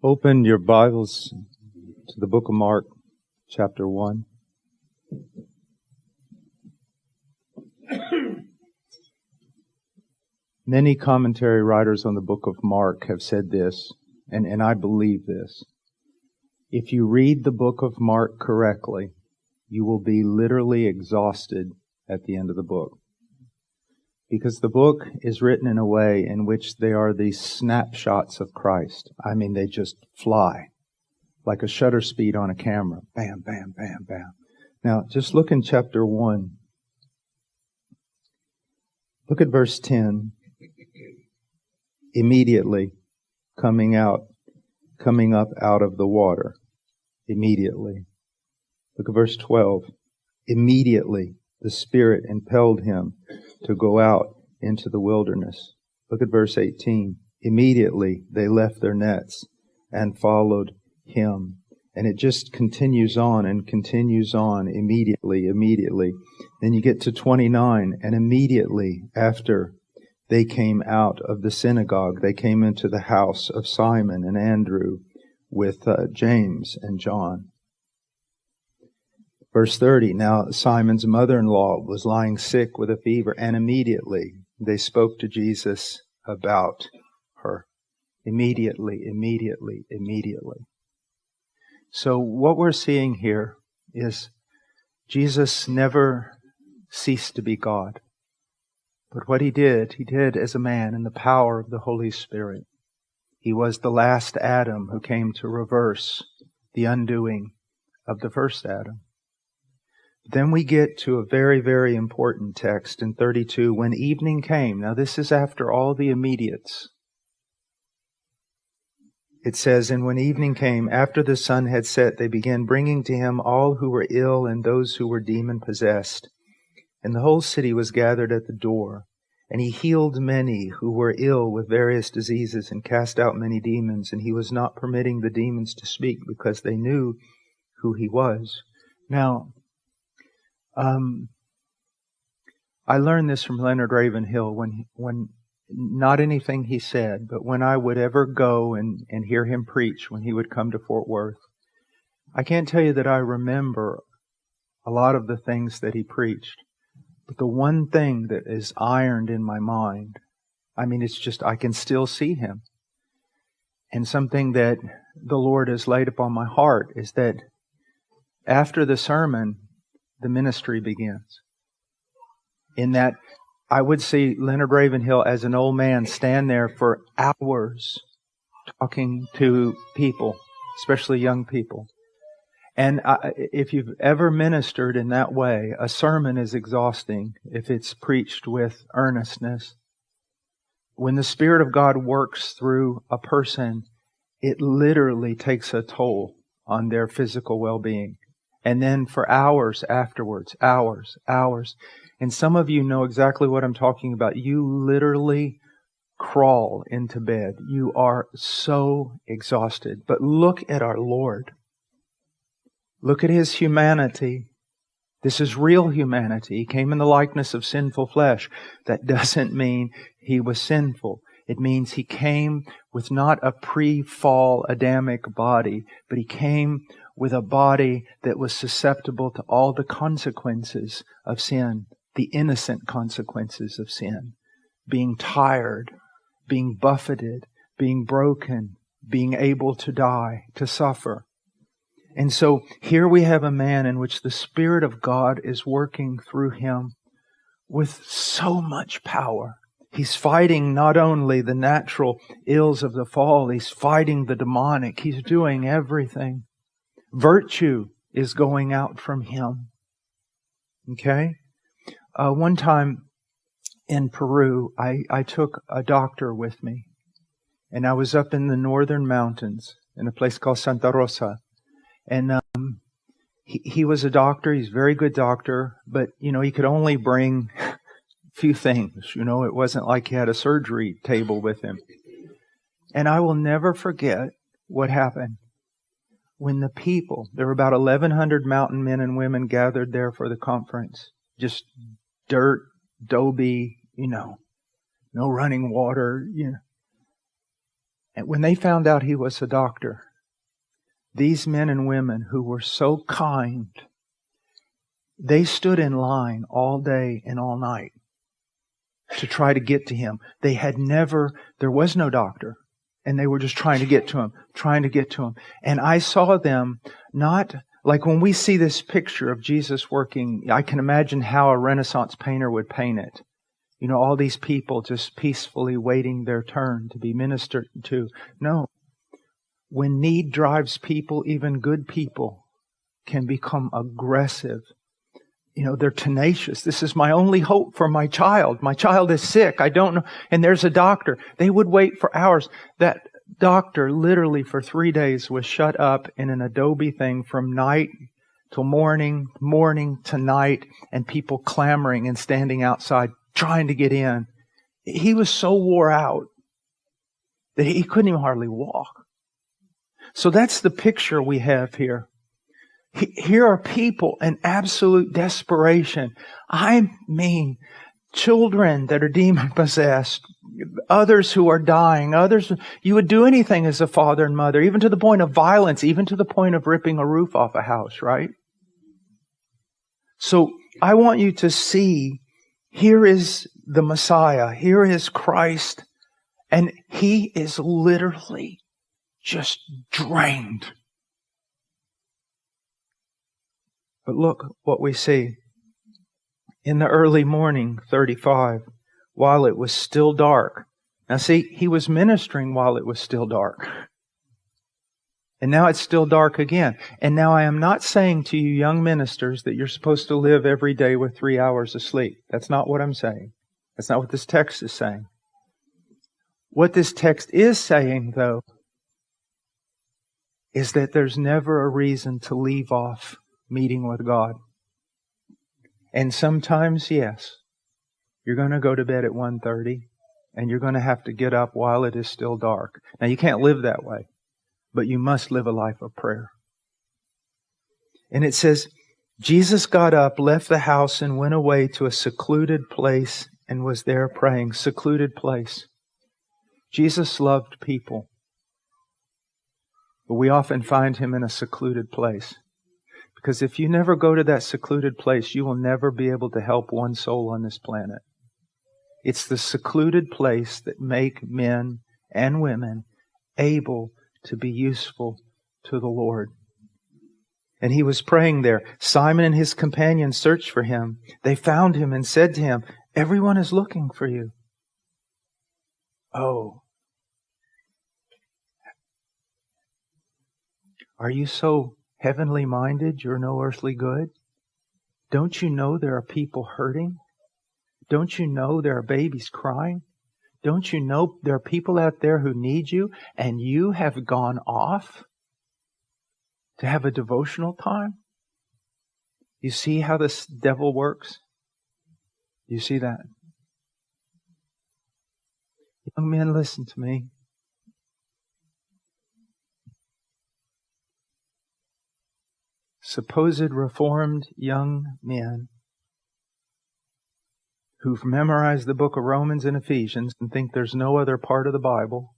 Open your Bibles to the book of Mark, chapter 1. Many commentary writers on the book of Mark have said this, and I believe this. If you read the book of Mark correctly, you will be literally exhausted at the end of the book. Because the book is written in a way in which they are these snapshots of Christ. I mean, they just fly like a shutter speed on a camera. Bam, bam, bam, bam. Now, just look in chapter 1. Look at verse 10. Immediately coming up out of the water. Immediately. Look at verse 12. Immediately the Spirit impelled him to go out into the wilderness. Look at verse 18. Immediately they left their nets and followed him. And it just continues on and continues on. Immediately. Then you get to 29, and immediately after they came out of the synagogue, they came into the house of Simon and Andrew with James and John. Verse 30, now Simon's mother-in-law was lying sick with a fever, and immediately they spoke to Jesus about her. Immediately. So what we're seeing here is Jesus never ceased to be God. But what He did as a man in the power of the Holy Spirit. He was the last Adam who came to reverse the undoing of the first Adam. Then we get to a very, very important text in 32. When evening came, now this is after all the immediates. It says, and when evening came, after the sun had set, they began bringing to him all who were ill and those who were demon-possessed. And the whole city was gathered at the door. And he healed many who were ill with various diseases and cast out many demons. And he was not permitting the demons to speak because they knew who he was. Now, I learned this from Leonard Ravenhill when not anything he said, but when I would ever go and hear him preach when he would come to Fort Worth. I can't tell you that I remember a lot of the things that he preached, but the one thing that is ironed in my mind, I mean, it's just, I can still see him. And something that the Lord has laid upon my heart is that after the sermon, the ministry begins. In that, I would see Leonard Ravenhill as an old man stand there for hours talking to people, especially young people. And if you've ever ministered in that way, a sermon is exhausting if it's preached with earnestness. When the Spirit of God works through a person, it literally takes a toll on their physical well-being. And then for hours afterwards, hours. And some of you know exactly what I'm talking about. You literally crawl into bed. You are so exhausted. But look at our Lord. Look at His humanity. This is real humanity. He came in the likeness of sinful flesh. That doesn't mean He was sinful. It means He came with not a pre-fall Adamic body, but He came with a body that was susceptible to all the consequences of sin, the innocent consequences of sin, being tired, being buffeted, being broken, being able to die, to suffer. And so here we have a man in which the Spirit of God is working through him with so much power. He's fighting not only the natural ills of the fall, he's fighting the demonic. He's doing everything. Virtue is going out from him. Okay? One time in Peru, I took a doctor with me. And I was up in the northern mountains in a place called Santa Rosa. And he was a doctor. He's a very good doctor. But, he could only bring a few things. It wasn't like he had a surgery table with him. And I will never forget what happened. When the people, there were about 1,100 mountain men and women gathered there for the conference. Just dirt, adobe, no running water, And when they found out he was a doctor, these men and women who were so kind, they stood in line all day and all night to try to get to him. There was no doctor, and they were just trying to get to him. And I saw them not like when we see this picture of Jesus working, I can imagine how a Renaissance painter would paint it. You know, all these people just peacefully waiting their turn to be ministered to. No. When need drives people, even good people can become aggressive. You know, they're tenacious. This is my only hope for my child. My child is sick. I don't know. And there's a doctor. They would wait for hours. That doctor literally for 3 days was shut up in an adobe thing from night till morning, morning to night, and people clamoring and standing outside trying to get in. He was so wore out that he couldn't even hardly walk. So that's the picture we have here. Here are people in absolute desperation. I mean, children that are demon-possessed, others who are dying, others, you would do anything as a father and mother, even to the point of violence, even to the point of ripping a roof off a house, right? So I want you to see, here is the Messiah, here is Christ, and He is literally just drained. But look what we see. In the early morning, 35, while it was still dark. Now see, He was ministering while it was still dark. And now it's still dark again. And now I am not saying to you young ministers that you're supposed to live every day with 3 hours of sleep. That's not what I'm saying. That's not what this text is saying. What this text is saying, though, is that there's never a reason to leave off meeting with God. And sometimes, yes, you're going to go to bed at 1:30 and you're going to have to get up while it is still dark. Now, you can't live that way, but you must live a life of prayer. And it says, Jesus got up, left the house, and went away to a secluded place and was there praying. Secluded place. Jesus loved people, but we often find Him in a secluded place. Because if you never go to that secluded place, you will never be able to help one soul on this planet. It's the secluded place that make men and women able to be useful to the Lord. And He was praying there. Simon and his companions searched for Him. They found Him and said to Him, "Everyone is looking for you." Oh. Are you so heavenly minded, you're no earthly good? Don't you know there are people hurting? Don't you know there are babies crying? Don't you know there are people out there who need you, and you have gone off to have a devotional time? You see how this devil works? You see that? Young men, listen to me. Supposed Reformed young men who've memorized the book of Romans and Ephesians and think there's no other part of the Bible,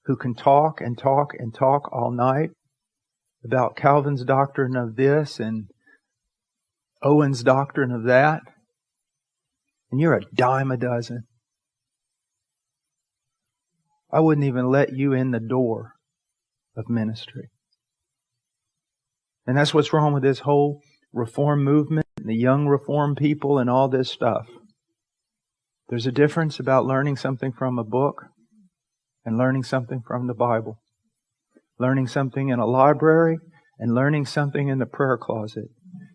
who can talk and talk and talk all night about Calvin's doctrine of this and Owen's doctrine of that, and you're a dime a dozen. I wouldn't even let you in the door of ministry. And that's what's wrong with this whole Reform movement, and the young Reform people and all this stuff. There's a difference about learning something from a book and learning something from the Bible. Learning something in a library and learning something in the prayer closet.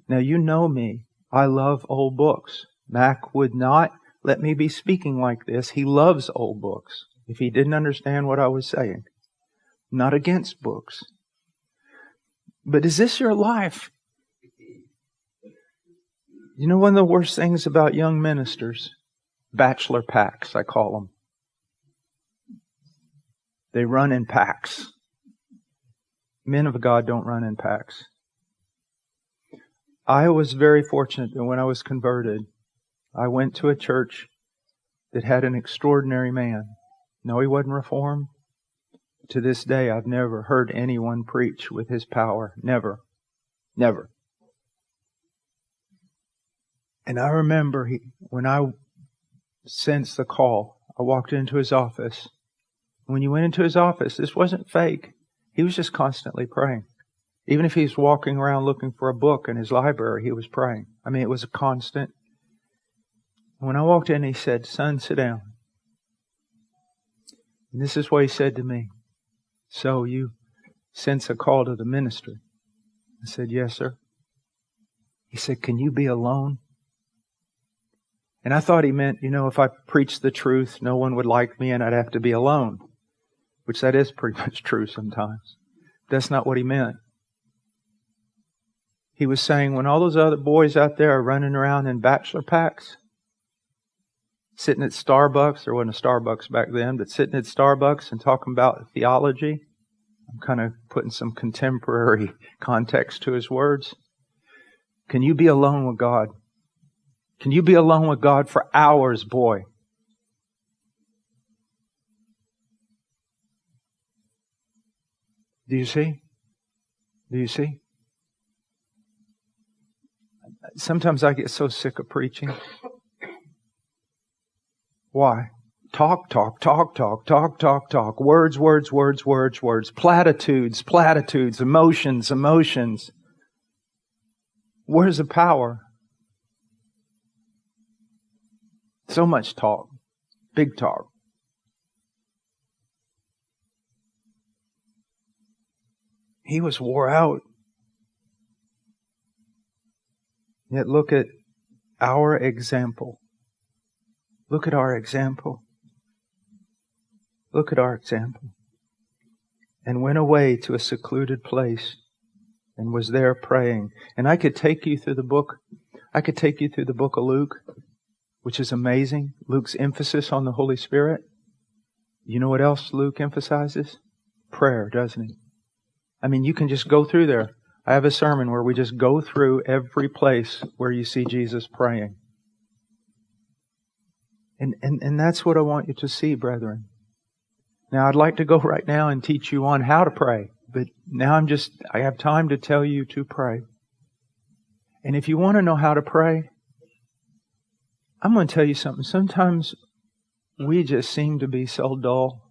Now, you know me. I love old books. Mac would not let me be speaking like this. He loves old books. If he didn't understand what I was saying. I'm not against books. But is this your life? You know one of the worst things about young ministers? Bachelor packs, I call them. They run in packs. Men of God don't run in packs. I was very fortunate that when I was converted, I went to a church that had an extraordinary man. No, he wasn't Reformed. To this day, I've never heard anyone preach with his power. Never. Never. And I remember when I sensed the call, I walked into his office. When you went into his office, this wasn't fake. He was just constantly praying. Even if he was walking around looking for a book in his library, he was praying. I mean, it was a constant. When I walked in, he said, "Son, sit down." And this is what he said to me. "So you sense a call to the ministry?" I said, "Yes, sir." He said, "Can you be alone?" And I thought he meant, if I preached the truth, no one would like me and I'd have to be alone. Which that is pretty much true sometimes. That's not what he meant. He was saying, when all those other boys out there are running around in bachelor packs, sitting at Starbucks, there wasn't a Starbucks back then, but sitting at Starbucks and talking about theology, I'm kind of putting some contemporary context to his words. Can you be alone with God? Can you be alone with God for hours, boy? Do you see? Do you see? Sometimes I get so sick of preaching. Why? Talk. Words. Platitudes. Emotions. Where's the power? So much talk. Big talk. He was wore out. Yet look at our example. Look at our example. Look at our example. And went away to a secluded place and was there praying. And I could take you through the book. I could take you through the book of Luke, which is amazing. Luke's emphasis on the Holy Spirit. You know what else Luke emphasizes? Prayer, doesn't he? I mean, you can just go through there. I have a sermon where we just go through every place where you see Jesus praying. And that's what I want you to see, brethren. Now, I'd like to go right now and teach you on how to pray. But now I have time to tell you to pray. And if you want to know how to pray, I'm going to tell you something. Sometimes we just seem to be so dull.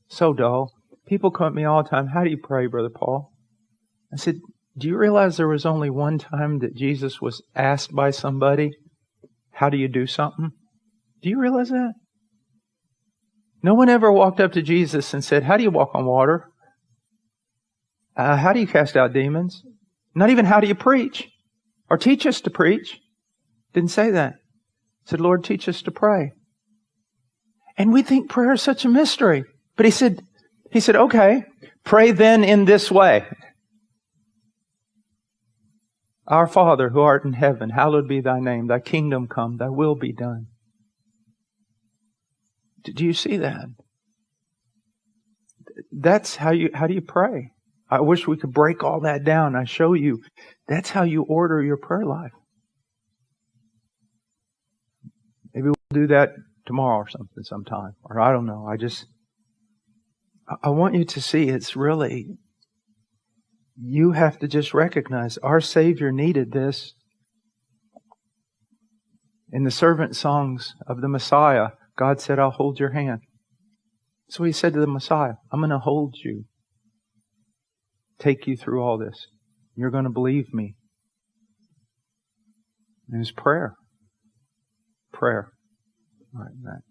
So dull. People come at me all the time, "How do you pray, Brother Paul?" I said, "Do you realize there was only one time that Jesus was asked by somebody, 'How do you do something?' Do you realize that? No one ever walked up to Jesus and said, 'How do you walk on water? How do you cast out demons?' Not even, 'How do you preach?' Or 'Teach us to preach.' Didn't say that. Said, 'Lord, teach us to pray.' And we think prayer is such a mystery. But He said, okay, pray then in this way. Our Father who art in heaven, hallowed be thy name. Thy kingdom come, thy will be done." Do you see that? That's how do you pray? I wish we could break all that down. I show you. That's how you order your prayer life. Maybe we'll do that tomorrow or something sometime. Or I don't know. I want you to see it's really, you have to just recognize our Savior needed this. In the servant songs of the Messiah, God said, "I'll hold your hand." So He said to the Messiah, "I'm going to hold you. Take you through all this. You're going to believe me." And it's prayer. Prayer. All right, Matt.